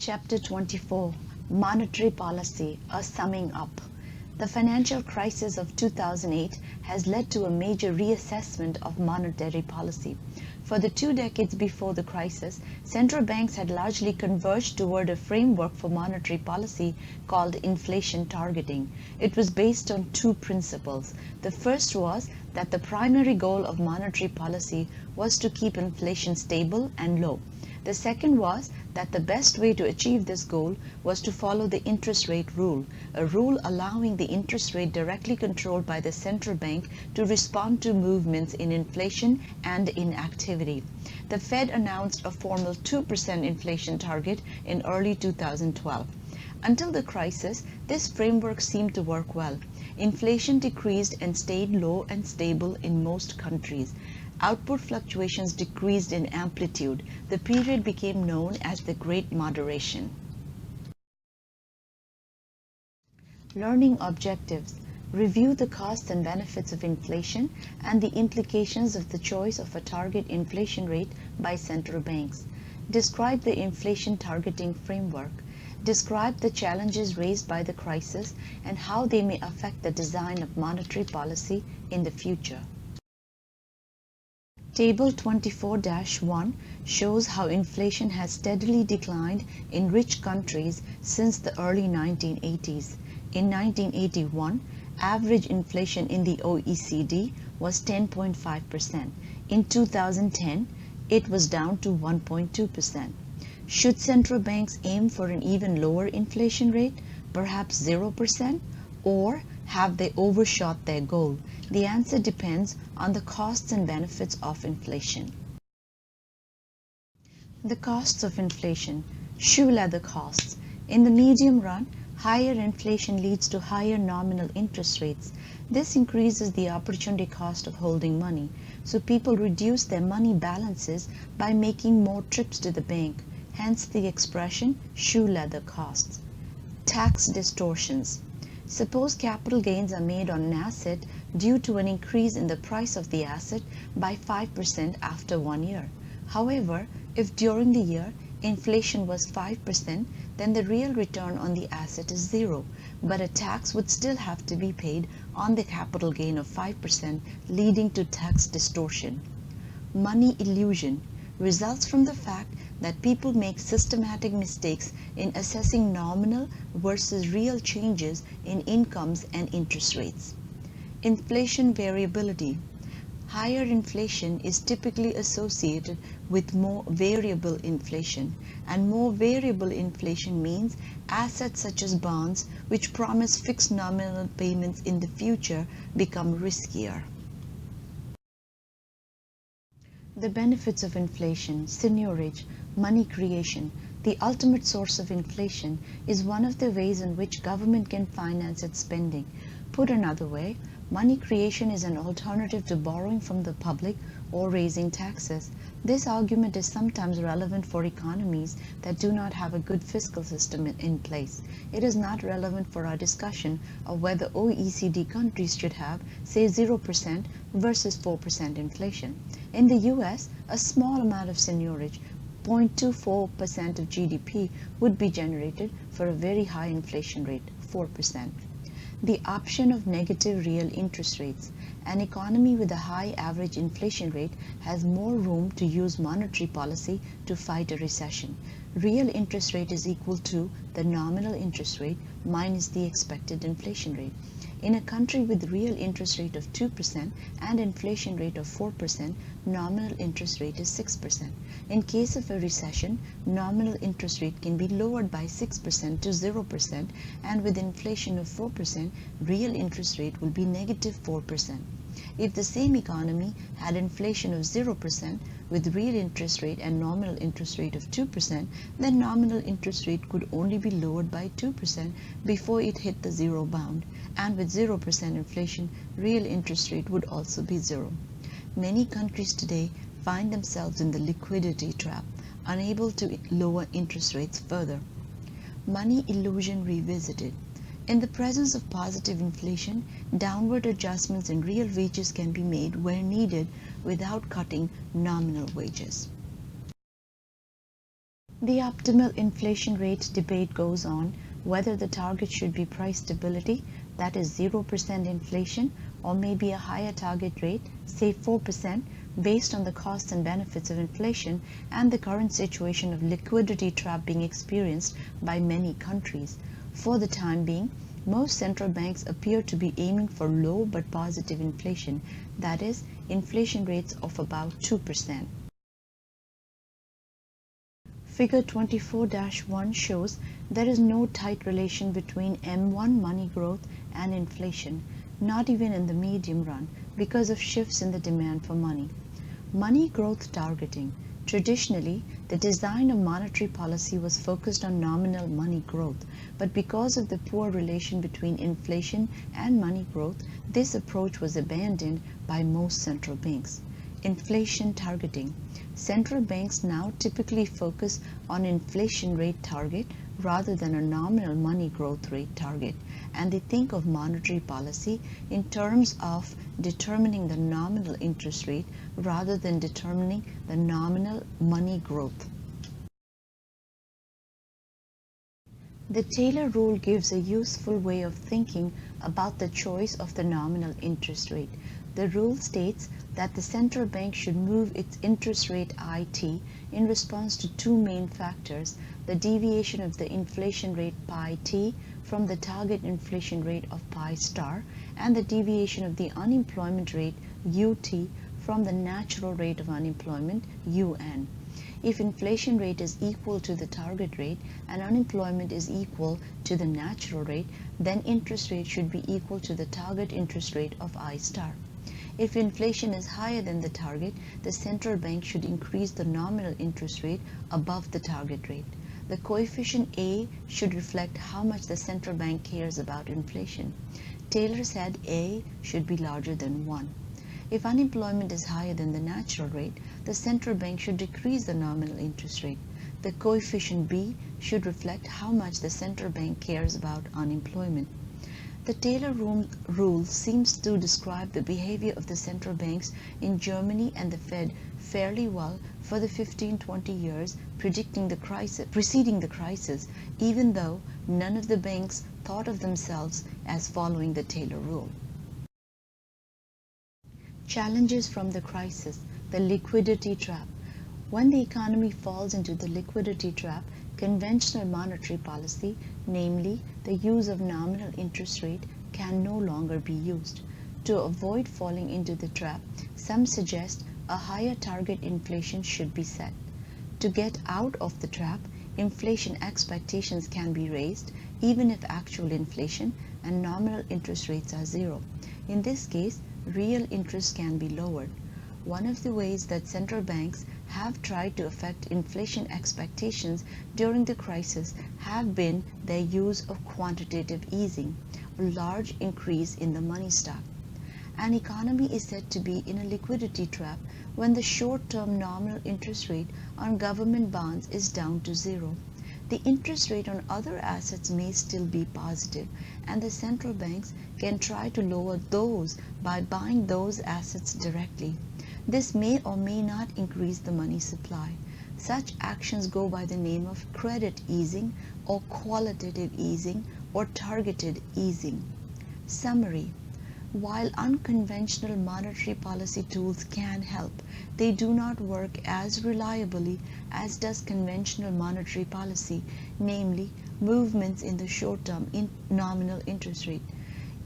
Chapter 24, Monetary Policy, a Summing Up. The financial crisis of 2008 has led to a major reassessment of monetary policy. For the 2 decades before the crisis, central banks had largely converged toward a framework for monetary policy called inflation targeting. It was based on 2 principles. The first was that the primary goal of monetary policy was to keep inflation stable and low. The second was that the best way to achieve this goal was to follow the interest rate rule, a rule allowing the interest rate directly controlled by the central bank to respond to movements in inflation and in activity. The Fed announced a formal 2% inflation target in early 2012. Until the crisis, this framework seemed to work well. Inflation decreased and stayed low and stable in most countries. Output fluctuations decreased in amplitude. The period became known as the Great Moderation. Learning objectives. Review the costs and benefits of inflation and the implications of the choice of a target inflation rate by central banks. Describe the inflation targeting framework. Describe the challenges raised by the crisis and how they may affect the design of monetary policy in the future. Table 24-1 shows how inflation has steadily declined in rich countries since the early 1980s. In 1981, average inflation in the OECD was 10.5%. In 2010, it was down to 1.2%. Should central banks aim for an even lower inflation rate, perhaps 0%, or have they overshot their goal? The answer depends on the costs and benefits of inflation. The costs of inflation. Shoe leather costs. In the medium run, higher inflation leads to higher nominal interest rates. This increases the opportunity cost of holding money, so people reduce their money balances by making more trips to the bank, hence the expression shoe leather costs. Tax distortions. Suppose capital gains are made on an asset due to an increase in the price of the asset by 5% after 1 year. However, if during the year inflation was 5%, then the real return on the asset is 0, but a tax would still have to be paid on the capital gain of 5%, leading to tax distortion. Money illusion results from the fact that people make systematic mistakes in assessing nominal versus real changes in incomes and interest rates. Inflation variability. Higher inflation is typically associated with more variable inflation, and more variable inflation means assets such as bonds, which promise fixed nominal payments in the future, become riskier. The benefits of inflation. Seigniorage, money creation. The ultimate source of inflation is one of the ways in which government can finance its spending. Put another way, money creation is an alternative to borrowing from the public or raising taxes. This argument is sometimes relevant for economies that do not have a good fiscal system in place. It is not relevant for our discussion of whether OECD countries should have, say, 0% versus 4% inflation. In the US, a small amount of seigniorage, 0.24% of GDP, would be generated for a very high inflation rate, 4%. The option of negative real interest rates. An economy with a high average inflation rate has more room to use monetary policy to fight a recession. Real interest rate is equal to the nominal interest rate minus the expected inflation rate. In a country with real interest rate of 2% and inflation rate of 4%, nominal interest rate is 6%. In case of a recession, nominal interest rate can be lowered by 6% to 0%, and with inflation of 4%, real interest rate will be negative 4%. If the same economy had inflation of 0% with real interest rate and nominal interest rate of 2%, then nominal interest rate could only be lowered by 2% before it hit the zero bound, and with 0% inflation, real interest rate would also be 0. Many countries today find themselves in the liquidity trap, unable to lower interest rates further. Money illusion revisited. In the presence of positive inflation, downward adjustments in real wages can be made where needed without cutting nominal wages. The optimal inflation rate debate goes on whether the target should be price stability, that is 0% inflation, or maybe a higher target rate, say 4%, based on the costs and benefits of inflation and the current situation of liquidity trap being experienced by many countries. For the time being, most central banks appear to be aiming for low but positive inflation, that is, inflation rates of about 2%. Figure 24-1 shows there is no tight relation between M1 money growth and inflation, not even in the medium run, because of shifts in the demand for money. Money growth targeting. Traditionally, the design of monetary policy was focused on nominal money growth, but because of the poor relation between inflation and money growth, this approach was abandoned by most central banks. Inflation targeting. Central banks now typically focus on inflation rate target rather than a nominal money growth rate target, and they think of monetary policy in terms of determining the nominal interest rate rather than determining the nominal money growth. The Taylor rule gives a useful way of thinking about the choice of the nominal interest rate. The rule states that the central bank should move its interest rate IT in response to two main factors: the deviation of the inflation rate pi t from the target inflation rate of pi star, and the deviation of the unemployment rate ut from the natural rate of unemployment un. If inflation rate is equal to the target rate and unemployment is equal to the natural rate, then interest rate should be equal to the target interest rate of I star. If inflation is higher than the target, the central bank should increase the nominal interest rate above the target rate. The coefficient A should reflect how much the central bank cares about inflation. Taylor said A should be larger than 1. If unemployment is higher than the natural rate, the central bank should decrease the nominal interest rate. The coefficient B should reflect how much the central bank cares about unemployment. The Taylor rule seems to describe the behavior of the central banks in Germany and the Fed fairly well for the 15-20 years preceding the crisis, even though none of the banks thought of themselves as following the Taylor rule. Challenges from the crisis. The liquidity trap. When the economy falls into the liquidity trap, conventional monetary policy, namely the use of nominal interest rate, can no longer be used. To avoid falling into the trap, some suggest a higher target inflation should be set. To get out of the trap, inflation expectations can be raised even if actual inflation and nominal interest rates are zero. In this case, real interest can be lowered. One of the ways that central banks have tried to affect inflation expectations during the crisis have been their use of quantitative easing, a large increase in the money stock. An economy is said to be in a liquidity trap when the short-term nominal interest rate on government bonds is down to zero. The interest rate on other assets may still be positive, and the central banks can try to lower those by buying those assets directly. This may or may not increase the money supply. Such actions go by the name of credit easing or qualitative easing or targeted easing. Summary. While unconventional monetary policy tools can help, they do not work as reliably as does conventional monetary policy, namely movements in the short-term nominal interest rate.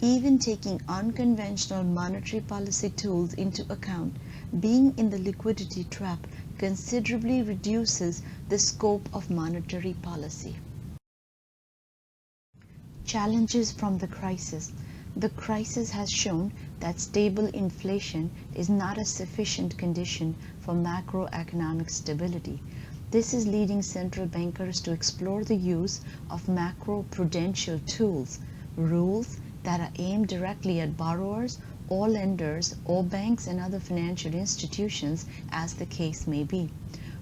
Even taking unconventional monetary policy tools into account, being in the liquidity trap considerably reduces the scope of monetary policy. Challenges from the crisis. The crisis has shown that stable inflation is not a sufficient condition for macroeconomic stability. This is leading central bankers to explore the use of macroprudential tools, rules that are aimed directly at borrowers or lenders or banks and other financial institutions, as the case may be.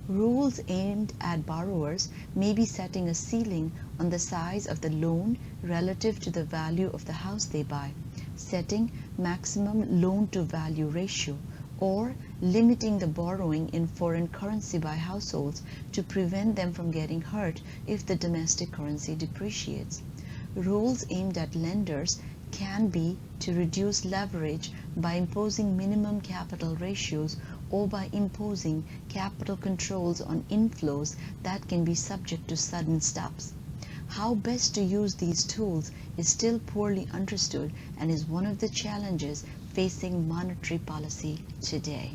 Rules aimed at borrowers may be setting a ceiling on the size of the loan relative to the value of the house they buy, setting maximum loan-to-value ratio, or limiting the borrowing in foreign currency by households to prevent them from getting hurt if the domestic currency depreciates. Rules aimed at lenders can be to reduce leverage by imposing minimum capital ratios or by imposing capital controls on inflows that can be subject to sudden stops. How best to use these tools is still poorly understood and is one of the challenges facing monetary policy today.